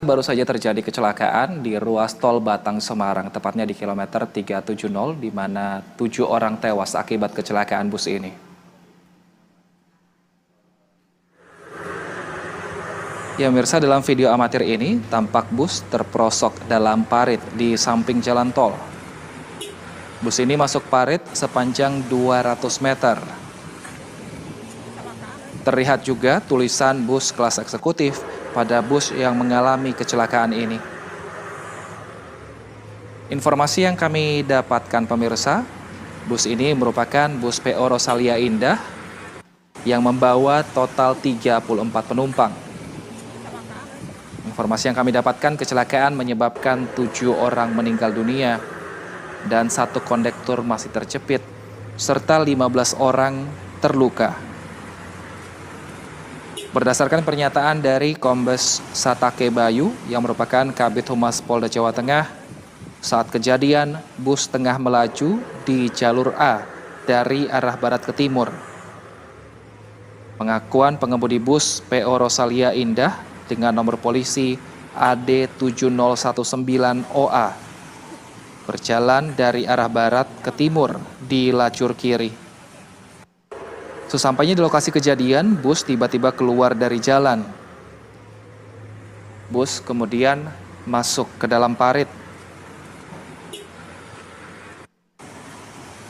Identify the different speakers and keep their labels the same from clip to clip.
Speaker 1: baru saja terjadi kecelakaan di ruas tol Batang Semarang, tepatnya di kilometer 370, di mana 7 orang tewas akibat kecelakaan bus ini. Ya mirsa, dalam video amatir ini tampak bus terperosok dalam parit di samping jalan tol. Bus ini masuk parit sepanjang 200 meter. Terlihat juga tulisan bus kelas eksekutif pada bus yang mengalami kecelakaan ini. Informasi yang kami dapatkan pemirsa, bus ini merupakan bus PO Rosalia Indah yang membawa total 34 penumpang. Informasi yang kami dapatkan, kecelakaan menyebabkan 7 orang meninggal dunia dan 1 kondektur masih terjepit, serta 15 orang terluka. Berdasarkan pernyataan dari Kombes Satake Bayu yang merupakan Kabid Humas Polda Jawa Tengah, saat kejadian bus tengah melaju di jalur A dari arah barat ke timur. Pengakuan pengemudi bus PO Rosalia Indah dengan nomor polisi AD7019OA berjalan dari arah barat ke timur di lajur kiri. Sesampainya di lokasi kejadian, bus tiba-tiba keluar dari jalan. Bus kemudian masuk ke dalam parit.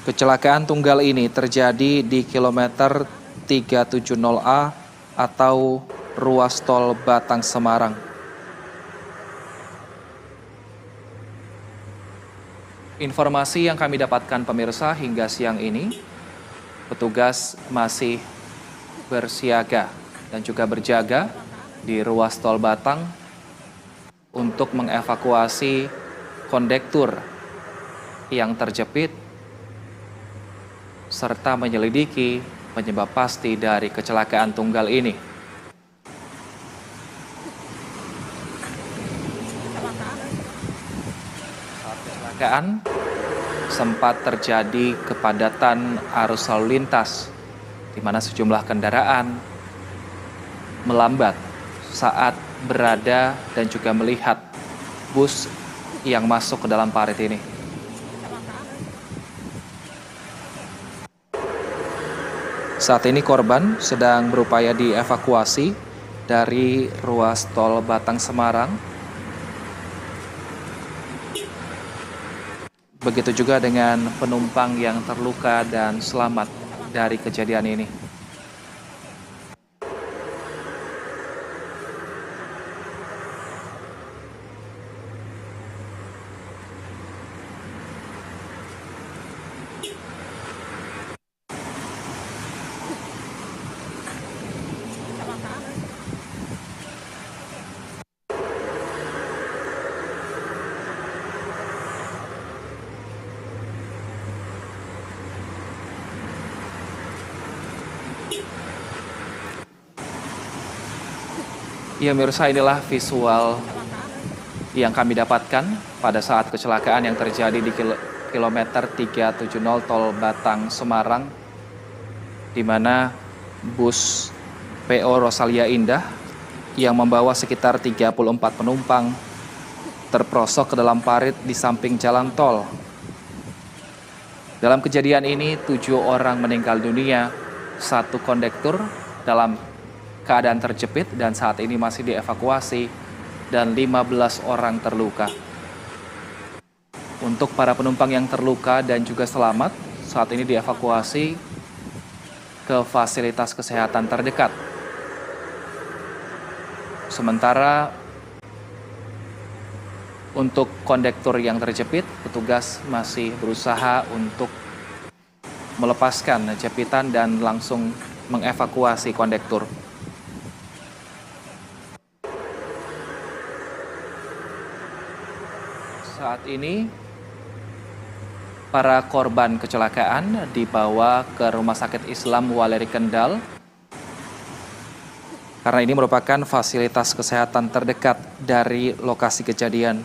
Speaker 1: Kecelakaan tunggal ini terjadi di kilometer 370A atau ruas tol Batang Semarang. Informasi yang kami dapatkan pemirsa, hingga siang ini petugas masih bersiaga dan juga berjaga di ruas tol Batang untuk mengevakuasi kondektur yang terjepit serta menyelidiki penyebab pasti dari kecelakaan tunggal ini. Saat kecelakaan sempat terjadi kepadatan arus lalu lintas, di mana sejumlah kendaraan melambat saat berada dan juga melihat bus yang masuk ke dalam parit ini. Saat ini korban sedang berupaya dievakuasi dari ruas tol Batang Semarang. Begitu juga dengan penumpang yang terluka dan selamat dari kejadian ini. Ya mirsa, inilah visual yang kami dapatkan pada saat kecelakaan yang terjadi di kilometer 370 tol Batang Semarang, di mana bus PO Rosalia Indah yang membawa sekitar 34 penumpang terperosok ke dalam parit di samping jalan tol. Dalam kejadian ini 7 orang meninggal dunia, 1 kondektur dalam keadaan terjepit dan saat ini masih dievakuasi, dan 15 orang terluka. Untuk para penumpang yang terluka dan juga selamat, saat ini dievakuasi ke fasilitas kesehatan terdekat. Sementara untuk kondektur yang terjepit, petugas masih berusaha untuk melepaskan jepitan dan langsung mengevakuasi kondektur. Saat ini, para korban kecelakaan dibawa ke Rumah Sakit Islam Waleri Kendal, karena ini merupakan fasilitas kesehatan terdekat dari lokasi kejadian.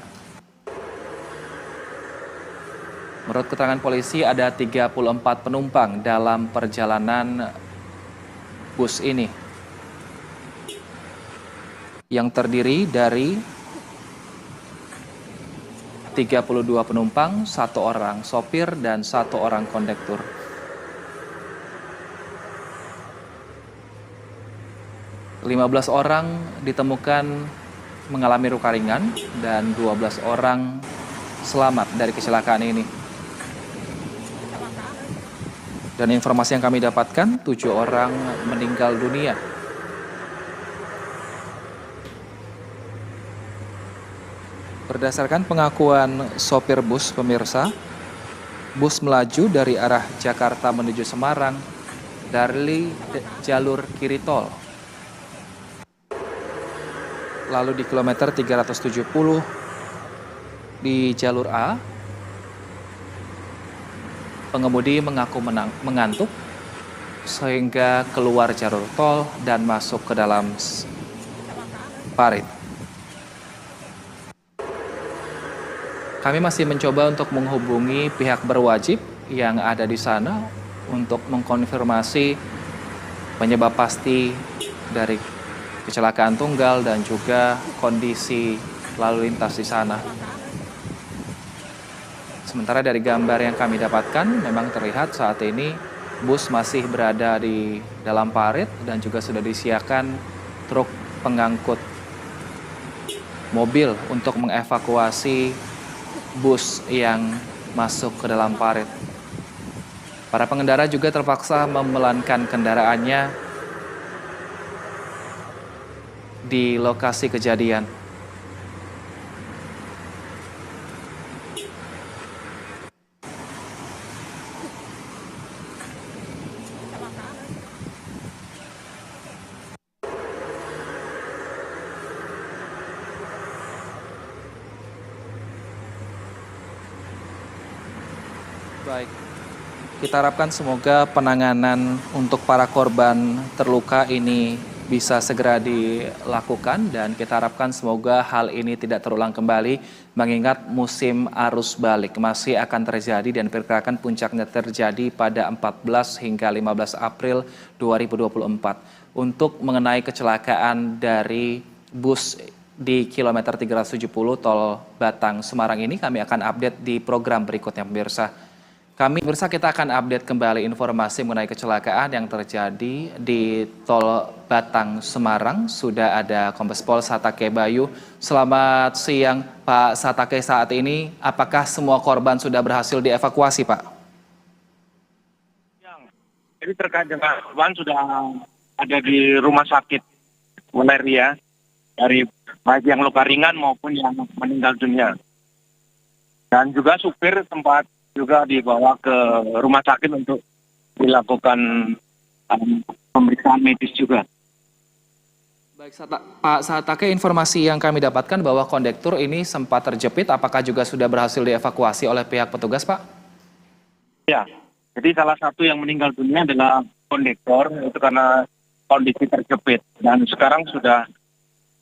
Speaker 1: Menurut keterangan polisi, ada 34 penumpang dalam perjalanan bus ini, yang terdiri dari 32 penumpang, 1 orang sopir, dan 1 orang kondektur. Lima belas orang ditemukan mengalami luka ringan dan 12 orang selamat dari kecelakaan ini. Dan informasi yang kami dapatkan, 7 orang meninggal dunia. Berdasarkan pengakuan sopir bus, pemirsa, bus melaju dari arah Jakarta menuju Semarang dari jalur kiri tol. Lalu di kilometer 370 di jalur A, pengemudi mengaku mengantuk sehingga keluar jalur tol dan masuk ke dalam parit. Kami masih mencoba untuk menghubungi pihak berwajib yang ada di sana untuk mengkonfirmasi penyebab pasti dari kecelakaan tunggal dan juga kondisi lalu lintas di sana. Sementara dari gambar yang kami dapatkan, memang terlihat saat ini bus masih berada di dalam parit dan juga sudah disiapkan truk pengangkut mobil untuk mengevakuasi bus yang masuk ke dalam parit. Para pengendara juga terpaksa memelankan kendaraannya di lokasi kejadian. Baik, kita harapkan semoga penanganan untuk para korban terluka ini bisa segera dilakukan dan kita harapkan semoga hal ini tidak terulang kembali mengingat musim arus balik masih akan terjadi dan diperkirakan puncaknya terjadi pada 14 hingga 15 April 2024. Untuk mengenai kecelakaan dari bus di kilometer 370 tol Batang Semarang ini kami akan update di program berikutnya pemirsa. Pemirsa, kita akan update kembali informasi mengenai kecelakaan yang terjadi di tol Batang Semarang. Sudah ada Kombes Pol Satake Bayu. Selamat siang Pak Satake, saat ini apakah semua korban sudah berhasil dievakuasi Pak?
Speaker 2: Jadi terkait dengan korban sudah ada di rumah sakit Waleria dari baik yang luka ringan maupun yang meninggal dunia. Dan juga supir tempat juga dibawa ke rumah sakit untuk dilakukan pemeriksaan medis juga.
Speaker 1: Baik, Pak Satake, informasi yang kami dapatkan bahwa kondektur ini sempat terjepit, apakah juga sudah berhasil dievakuasi oleh pihak petugas, Pak?
Speaker 2: Ya, jadi salah satu yang meninggal dunia adalah kondektor, itu karena kondisi terjepit. Dan sekarang sudah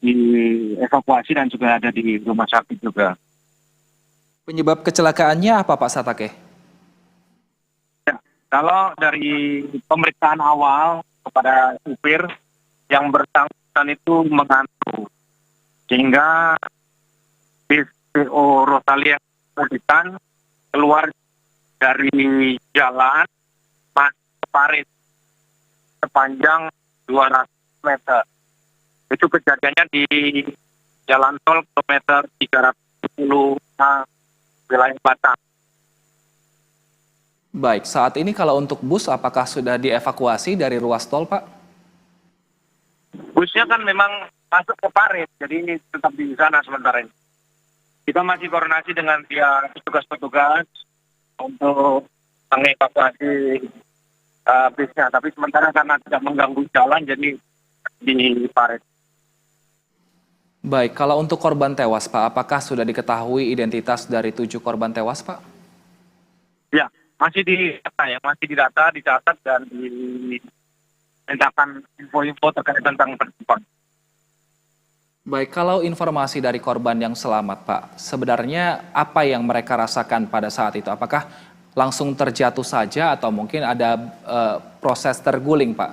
Speaker 2: dievakuasi dan juga ada di rumah sakit juga.
Speaker 1: Penyebab kecelakaannya apa Pak Satake?
Speaker 2: Ya, kalau dari pemeriksaan awal kepada supir yang bersangkutan itu mengantuk, sehingga bis PO Rosalia kemudian keluar dari jalan masuk ke parit sepanjang 200 meter. Itu kejadiannya di jalan tol kilometer 310 wilayah Batang.
Speaker 1: Baik, saat ini kalau untuk bus apakah sudah dievakuasi dari ruas tol, Pak?
Speaker 2: Busnya kan memang masuk ke parit, jadi tetap di sana sementara ini. Kita masih koordinasi dengan pihak petugas-petugas untuk mengevakuasi busnya, tapi sementara karena tidak mengganggu jalan, jadi di parit.
Speaker 1: Baik, kalau untuk korban tewas, Pak, apakah sudah diketahui identitas dari 7 korban tewas, Pak?
Speaker 2: Ya, masih didata, dicatat, dan dimintakan info-info terkait tentang penumpang.
Speaker 1: Baik, kalau informasi dari korban yang selamat, Pak, sebenarnya apa yang mereka rasakan pada saat itu? Apakah langsung terjatuh saja atau mungkin ada proses terguling, Pak?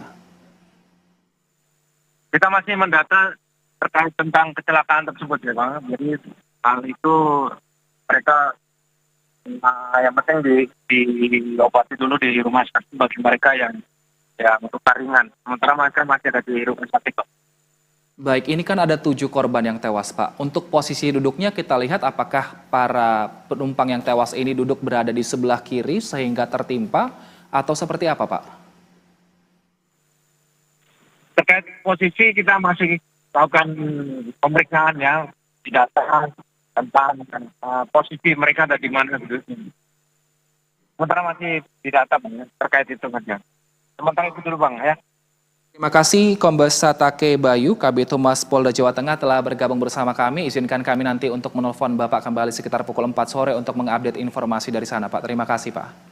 Speaker 2: Kita masih mendata terkait tentang kecelakaan tersebut ya Bang. Jadi hal itu mereka yang penting diobati dulu di rumah sakit bagi mereka yang luka ringan. Sementara mereka masih ada di rumah sakit, Pak.
Speaker 1: Baik, ini kan ada 7 korban yang tewas, Pak. Untuk posisi duduknya kita lihat apakah para penumpang yang tewas ini duduk berada di sebelah kiri sehingga tertimpa atau seperti apa, Pak?
Speaker 2: Terkait posisi kita masih lakukan pemeriksaan ya, data tentang posisi mereka ada di mana duduknya. Sementara masih didata, Bang, ya, terkait itu saja. Sementara itu dulu, Bang, ya.
Speaker 1: Terima kasih Kombes Satake Bayu, Kabid Humas Polda Jawa Tengah telah bergabung bersama kami. Izinkan kami nanti untuk menelpon Bapak kembali sekitar pukul 4 sore untuk mengupdate informasi dari sana, Pak. Terima kasih, Pak.